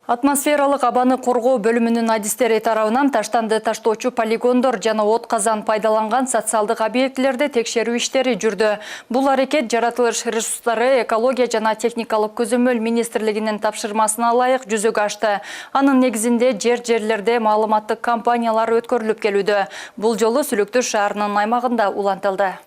Атмосфералык абаны коргоо бөлүмүнүн адистери тарабынан таштанды таштоочу полигондор жана от казан пайдаланган социалдык объектилерде текшерүү иштери жүрдү. Бул аракет жаратылыш ресурстары, экология жана техникалык көзөмөл министрлигинин тапшырмасына ылайык жүзөгө ашты. Анын негизинде жерлерде маалыматтык кампаниялар өткөрүлүп келүүдө. Бул жолу Сүлүктү шаарынын аймагында улантылды.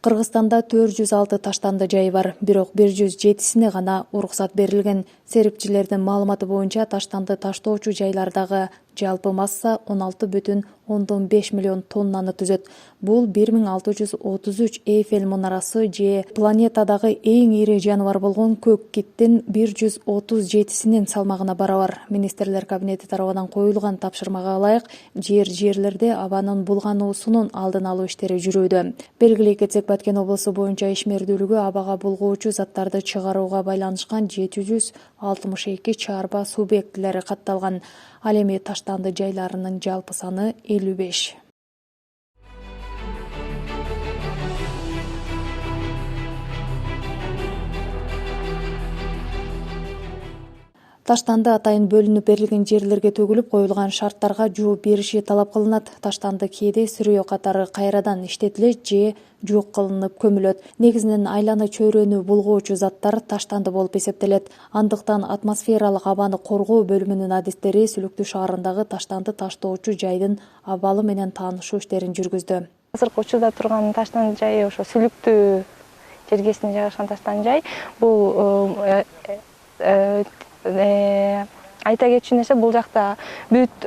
Кыргызстанда 406 таштанды жай бар, бирок 107сине гана уруксат берилген. Серипчилердин маалыматы боюнча таштанды таштоочу жайлардагы жалпы масса 16,5 миллион тоннаны түзөт. Бул 1633 Эйфель мунарасы же планетадагы эң ири жаныбар болгон көк киттин 137синин салмагына барабар. Министрлер кабинети тарабынан коюлган тапшырмага ылайык жерлерде абанын булгануусунун алдын алуу иштери жүрүүдө. Белгилей кетсек, Баткен облусу боюнча ишмердүүлүгү абага булгоочу заттарды чыгарууга байланышкан 762 чарба субъектилери катталган. Ал эми таштанды жайларынын жалпы саны 55. Таштанды атайын бөлүнүп берилген жерлерге төгүлүп коюлган шарттарга жооп бериши талап кылынат. Таштанды кээде сүрөө катары кайрадан иштетилет же жок кылынып көмүлөт. Негизинен айлана чөйрөнү булгоочу заттар таштанды болуп эсептелет. Андыктан атмосфералык абаны коргоо бөлүмүнүн адистери Сүлүктү шаарындагы таштанды таштоочу жайдын абалы менен таанышуу иштерин жүргүздү. Азыркы учурда турган таштанды жай ошо Сүлүктү жергесине жайгашкан таштанды жай. Бул айта кетчү нерсе, бул жакта бүт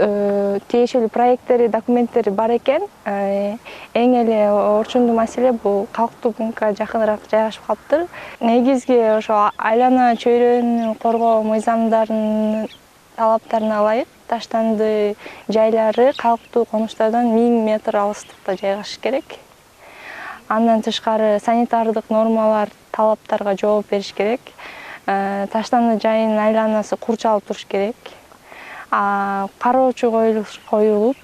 тиешелүү проекттери, документтери бар экен. Эң эле орчундуу маселе бул калктуу пунктка жакыныраак жайгашып калыптыр. Негизги ошо айлана чөйрөнү коргоо мыйзамдарынын талаптарына ылайык таштанды жайлары калктуу конуштардан 1000 метр алыстыкта жайгашыш керек. Андан тышкары санитардык нормалар, талаптарга жооп бериш керек. Таштанды жайынын айланасы курчалып туруш керек. Кароочу коюлуп,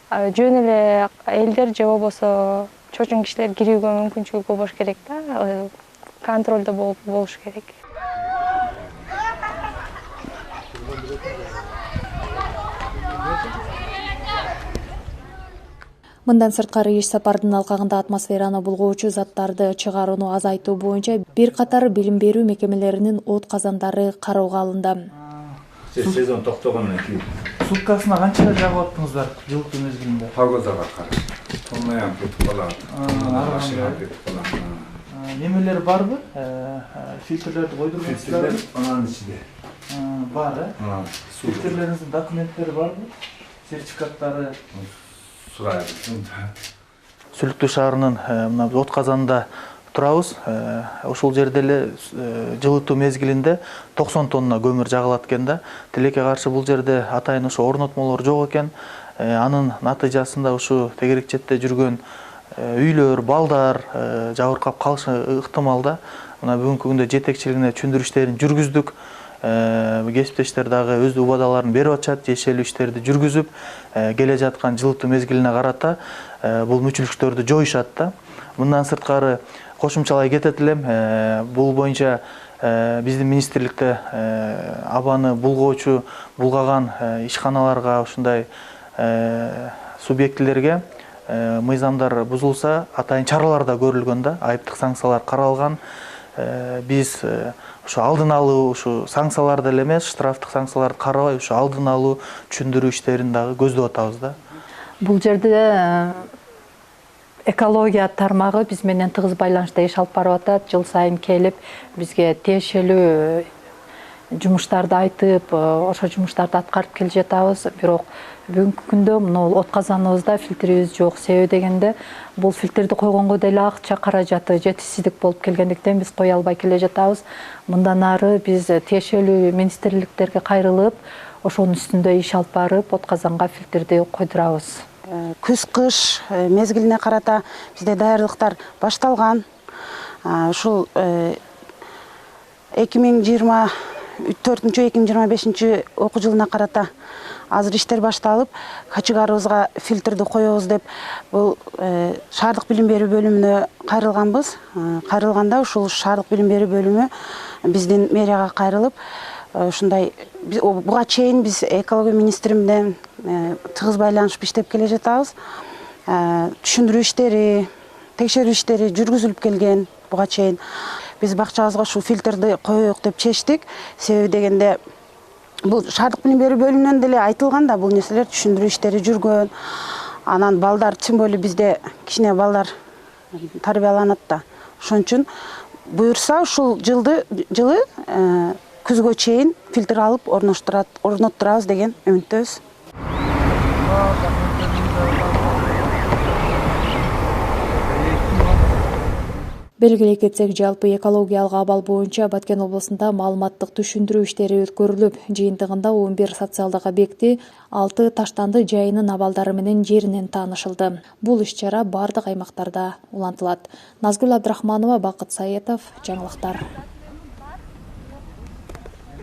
жөн эле элдер же болбосо чочун кишилер кирүүгө мүмкүнчүлүгү болуш керек да, контролдо болуш керек. Мындан сырткары иш сапардын алкагында атмосфераны булгоочу заттарды чыгарууну азайтуу боюнча бир катар билим берүү мекемелеринин от казандары кароого алынды. Сезон токтогондон кийин суткасына канча жагып аттыңыздар жылытуу мезгилинде? погодага карап. Тоннаям кетип калат. Машина кетип калат. Немелер барбы? Фильтрлерди койдургансыздарбы? Фильтрлер анын ичинде. Бар, фильтрлериңиздин документтери барбы? Сертификаттары? Сүлүктү шаарынын мына от казанында турабыз. Ошол жерде эле жылытуу мезгилинде 90 тонна көмүр жагылат экен да. Тилекке каршы бул жерде атайын ошо орнотмолор жок экен. Анын натыйжасында ушу тегерек четте жүргөн үйлөр, балдар жабыркап калышы ыктымал да. Мына бүгүнкү күндө жетекчилигине түшүндүрүү иштерин жүргүздүк. Кесиптештер дагы өз убадаларын берип атышат, тиешелүү иштерди жүргүзүп, келе жаткан жылытуу мезгилине карата бул мүчүлүктөрдү жоюшат да. Мындан сырткары кошумчалай кетет элем, бул боюнча биздин министрликте абаны булгоочу, булгаган ишканаларга, ушундай субъектилерге мыйзамдар бузулса, атайын чаралар да көрүлгөн да, айыптык санкциялар каралган. Биз ушу алдын алуу, ушу санкцияларды эле эмес, штрафтык санкцияларды карабай, ушу алдын алуу, түшүндүрүү иштерин дагы көздөп атабыз да. Бул жерде экология тармагы биз менен тыгыз байланышта иш алып барып атат. Жыл сайын келип бизге тиешелүү жумуштарды айтып, ошо жумуштарды аткарып келе жатабыз. Бирок бүгүнкү күндө мына от казаныбызда фильтрибиз жок. Себеби дегенде бул фильтрди койгонго деле акча каражаты жетишсиздик болуп келгендиктен биз кое албай келе жатабыз. Мындан ары биз тиешелүү министрликтерге кайрылып, ошонун үстүндө иш алып барып, от казанга фильтрди койдурабыз. Күз-кыш мезгилине карата бизде даярдыктар башталган. Ушул 2024-2025 окуу жылына карата азыр иштер башталып, качыгарыбызга фильтрди коебуз деп бул шаардык билим берүү бөлүмүнө кайрылганбыз. Кайрылганда ушул шаардык билим берүү бөлүмү биздин мэрияга кайрылып, ушундай буга чейин биз экология министри менен тыгыз байланышып иштеп келе жатабыз. Түшүндүрүү иштери, текшерүү иштери жүргүзүлүп келген буга чейин. Биз бакчабызга ушул фильтрди коеюк деп чечтик. Себеби дегенде бул шаардык билим берүү бөлүмүнөн деле айтылган да, бул нерселер түшүндүрүү иштери жүргөн. Анан балдар, тем более бизде кичине балдар тарбияланат да. Ошон үчүн буюрса ушул жылы күзгө чейин фильтр алып орноттурабыз деген үмүттөбүз. Белгилей кетсек, жалпы экологиялык абал боюнча Баткен облусунда маалыматтык түшүндүрүү иштери өткөрүлүп, жыйынтыгында 11 социалдык объекти 6 таштанды жайынын абалдары менен жеринен таанышылды. Бул иш-чара бардык аймактарда улантылат. Назгүл Абдрахманова, Бакыт Саетов, жаңылыктар.